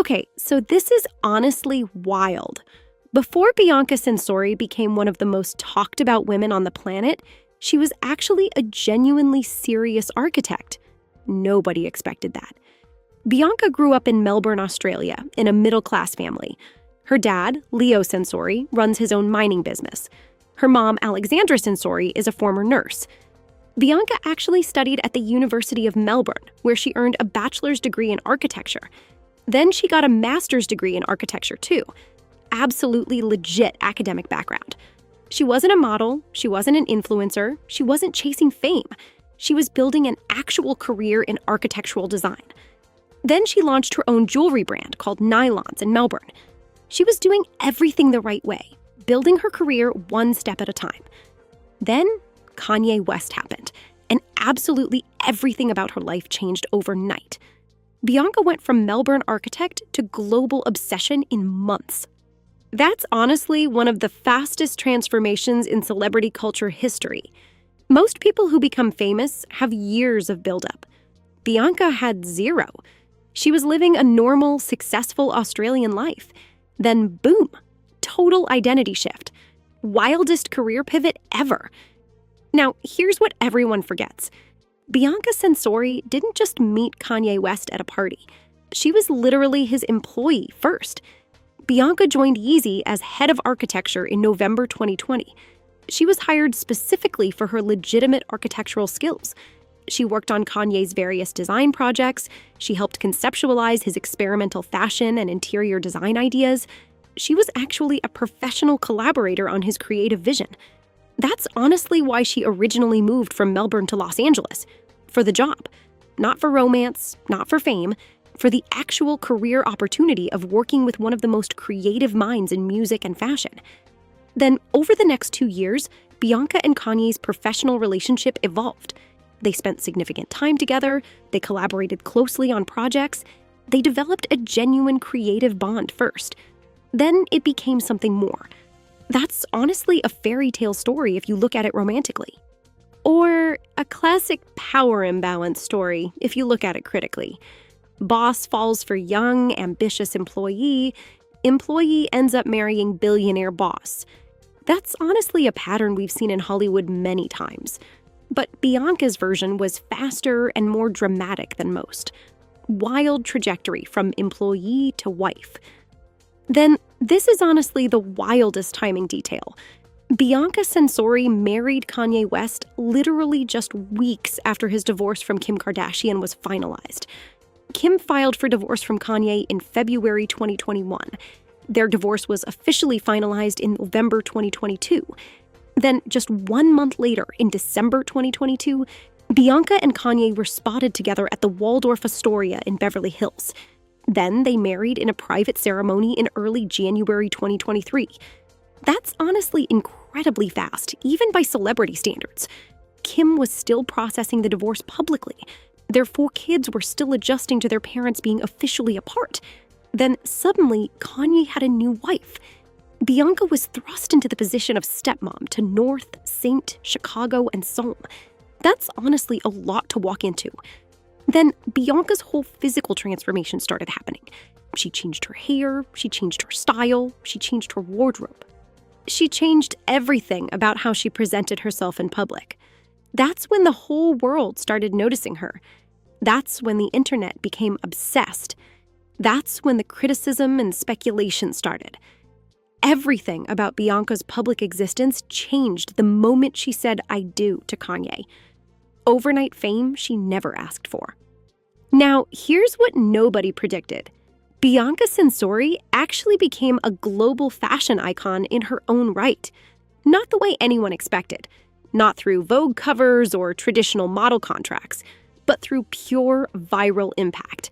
Okay, so this is honestly wild. Before Bianca Censori became one of the most talked about women on the planet, she was actually a genuinely serious architect. Nobody expected that. Bianca grew up in Melbourne, Australia, in a middle-class family. Her dad, Leo Censori, runs his own mining business. Her mom, Alexandra Censori, is a former nurse. Bianca actually studied at the University of Melbourne, where she earned a bachelor's degree in architecture. Then she got a master's degree in architecture, too. Absolutely legit academic background. She wasn't a model, she wasn't an influencer, she wasn't chasing fame. She was building an actual career in architectural design. Then she launched her own jewelry brand called Nylons in Melbourne. She was doing everything the right way, building her career one step at a time. Then Kanye West happened, and absolutely everything about her life changed overnight. Bianca went from Melbourne architect to global obsession in months. That's honestly one of the fastest transformations in celebrity culture history. Most people who become famous have years of buildup. Bianca had zero. She was living a normal, successful Australian life. Then boom, total identity shift. Wildest career pivot ever. Now, here's what everyone forgets. Bianca Censori didn't just meet Kanye West at a party. She was literally his employee first. Bianca joined Yeezy as head of architecture in November 2020. She was hired specifically for her legitimate architectural skills. She worked on Kanye's various design projects. She helped conceptualize his experimental fashion and interior design ideas. She was actually a professional collaborator on his creative vision. That's honestly why she originally moved from Melbourne to Los Angeles. For the job. Not for romance, not for fame, for the actual career opportunity of working with one of the most creative minds in music and fashion. Then, over the next 2 years, Bianca and Kanye's professional relationship evolved. They spent significant time together, they collaborated closely on projects, they developed a genuine creative bond first. Then it became something more. That's honestly a fairy tale story if you look at it romantically. Or a classic power imbalance story if you look at it critically. Boss falls for young, ambitious employee. Employee ends up marrying billionaire boss. That's honestly a pattern we've seen in Hollywood many times. But Bianca's version was faster and more dramatic than most. Wild trajectory from employee to wife. Then, this is honestly the wildest timing detail. Bianca Censori married Kanye West literally just weeks after his divorce from Kim Kardashian was finalized. Kim filed for divorce from Kanye in February 2021. Their divorce was officially finalized in November 2022. Then, just 1 month later, in December 2022, Bianca and Kanye were spotted together at the Waldorf Astoria in Beverly Hills. Then they married in a private ceremony in early January 2023. That's honestly incredibly fast, even by celebrity standards. Kim was still processing the divorce publicly. Their 4 kids were still adjusting to their parents being officially apart. Then suddenly, Kanye had a new wife. Bianca was thrust into the position of stepmom to North, Saint, Chicago, and Psalm. That's honestly a lot to walk into. Then Bianca's whole physical transformation started happening. She changed her hair, she changed her style, she changed her wardrobe. She changed everything about how she presented herself in public. That's when the whole world started noticing her. That's when the internet became obsessed. That's when the criticism and speculation started. Everything about Bianca's public existence changed the moment she said "I do" to Kanye. Overnight fame she never asked for. Now, here's what nobody predicted. Bianca Censori actually became a global fashion icon in her own right. Not the way anyone expected. Not through Vogue covers or traditional model contracts, but through pure viral impact.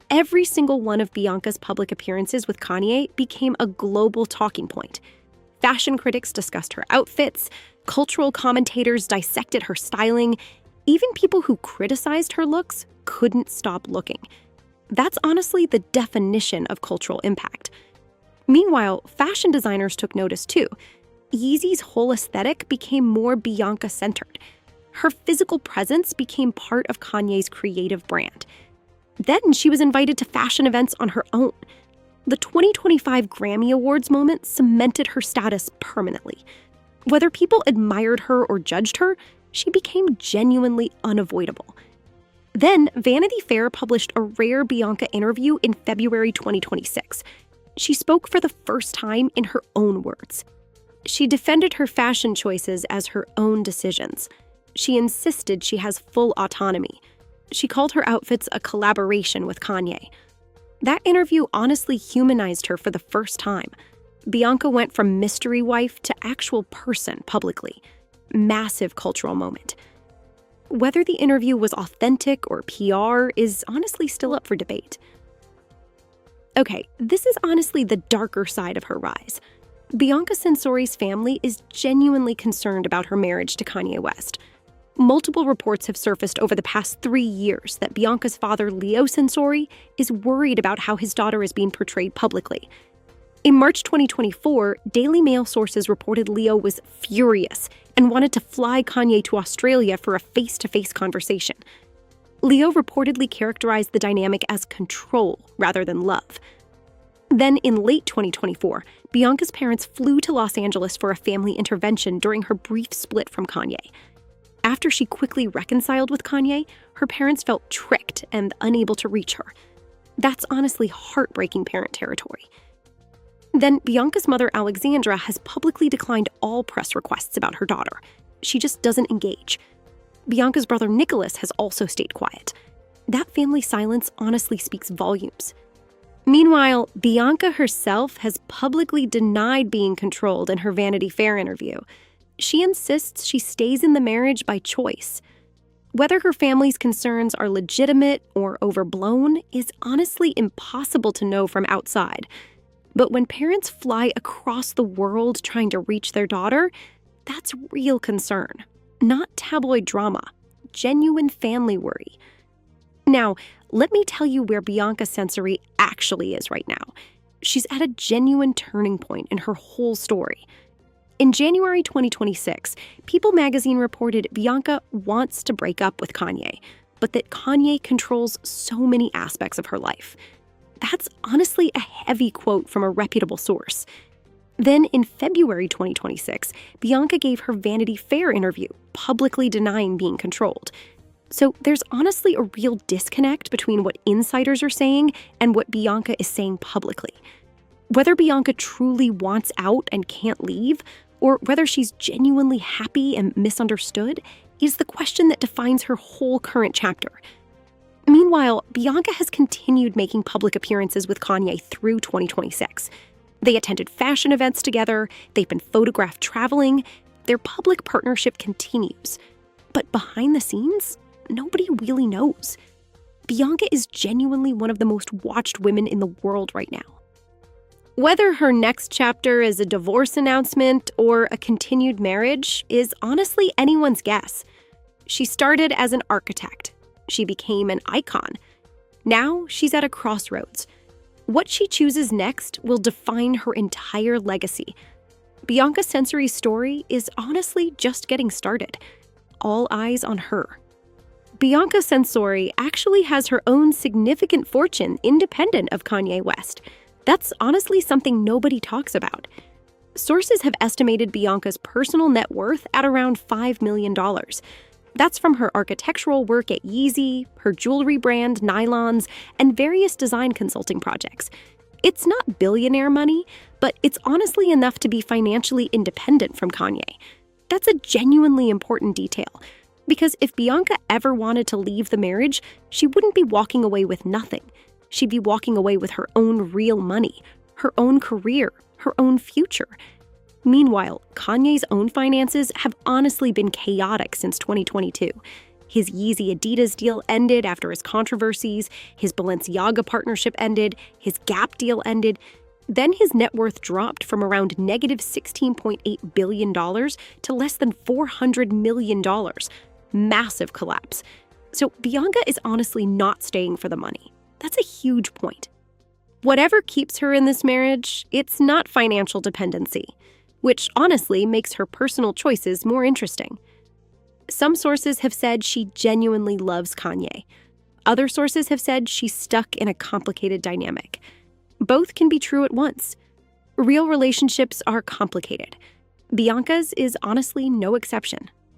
Every single one of Bianca's public appearances with Kanye became a global talking point. Fashion critics discussed her outfits, cultural commentators dissected her styling, even people who criticized her looks couldn't stop looking. That's honestly the definition of cultural impact. Meanwhile, fashion designers took notice too. Yeezy's whole aesthetic became more Bianca-centered. Her physical presence became part of Kanye's creative brand. Then she was invited to fashion events on her own. The 2025 Grammy Awards moment cemented her status permanently. Whether people admired her or judged her, she became genuinely unavoidable. Then, Vanity Fair published a rare Bianca interview in February 2026. She spoke for the first time in her own words. She defended her fashion choices as her own decisions. She insisted she has full autonomy. She called her outfits a collaboration with Kanye. That interview honestly humanized her for the first time. Bianca went from mystery wife to actual person publicly. Massive cultural moment. Whether the interview was authentic or PR is honestly still up for debate. Okay, this is honestly the darker side of her rise. Bianca Censori's family is genuinely concerned about her marriage to Kanye West. Multiple reports have surfaced over the past 3 years that Bianca's father, Leo Censori, is worried about how his daughter is being portrayed publicly. In March 2024, Daily Mail sources reported Leo was furious and wanted to fly Kanye to Australia for a face-to-face conversation. Leo reportedly characterized the dynamic as control rather than love. Then, in late 2024, Bianca's parents flew to Los Angeles for a family intervention during her brief split from Kanye. After she quickly reconciled with Kanye, her parents felt tricked and unable to reach her. That's honestly heartbreaking parent territory. Then, Bianca's mother, Alexandra, has publicly declined all press requests about her daughter. She just doesn't engage. Bianca's brother, Nicholas, has also stayed quiet. That family silence honestly speaks volumes. Meanwhile, Bianca herself has publicly denied being controlled in her Vanity Fair interview. She insists she stays in the marriage by choice. Whether her family's concerns are legitimate or overblown is honestly impossible to know from outside. But when parents fly across the world trying to reach their daughter, that's real concern. Not tabloid drama, genuine family worry. Now, let me tell you where Bianca Censori actually is right now. She's at a genuine turning point in her whole story. In January 2026, People magazine reported Bianca wants to break up with Kanye, but that Kanye controls so many aspects of her life. That's honestly a heavy quote from a reputable source. Then in February 2026, Bianca gave her Vanity Fair interview, publicly denying being controlled. So there's honestly a real disconnect between what insiders are saying and what Bianca is saying publicly. Whether Bianca truly wants out and can't leave, or whether she's genuinely happy and misunderstood, is the question that defines her whole current chapter. Meanwhile, Bianca has continued making public appearances with Kanye through 2026. They attended fashion events together, they've been photographed traveling, their public partnership continues. But behind the scenes, nobody really knows. Bianca is genuinely one of the most watched women in the world right now. Whether her next chapter is a divorce announcement or a continued marriage is honestly anyone's guess. She started as an architect. She became an icon. Now she's at a crossroads. What she chooses next will define her entire legacy. Bianca Censori's story is honestly just getting started. All eyes on her. Bianca Censori actually has her own significant fortune independent of Kanye West. That's honestly something nobody talks about. Sources have estimated Bianca's personal net worth at around $5 million. That's from her architectural work at Yeezy, her jewelry brand, Nylons, and various design consulting projects. It's not billionaire money, but it's honestly enough to be financially independent from Kanye. That's a genuinely important detail, because if Bianca ever wanted to leave the marriage, she wouldn't be walking away with nothing. She'd be walking away with her own real money, her own career, her own future. Meanwhile, Kanye's own finances have honestly been chaotic since 2022. His Yeezy Adidas deal ended after his controversies, his Balenciaga partnership ended, his Gap deal ended. Then his net worth dropped from around negative $16.8 billion to less than $400 million. Massive collapse. So Bianca is honestly not staying for the money. That's a huge point. Whatever keeps her in this marriage, it's not financial dependency, which honestly makes her personal choices more interesting. Some sources have said she genuinely loves Kanye. Other sources have said she's stuck in a complicated dynamic. Both can be true at once. Real relationships are complicated. Bianca's is honestly no exception.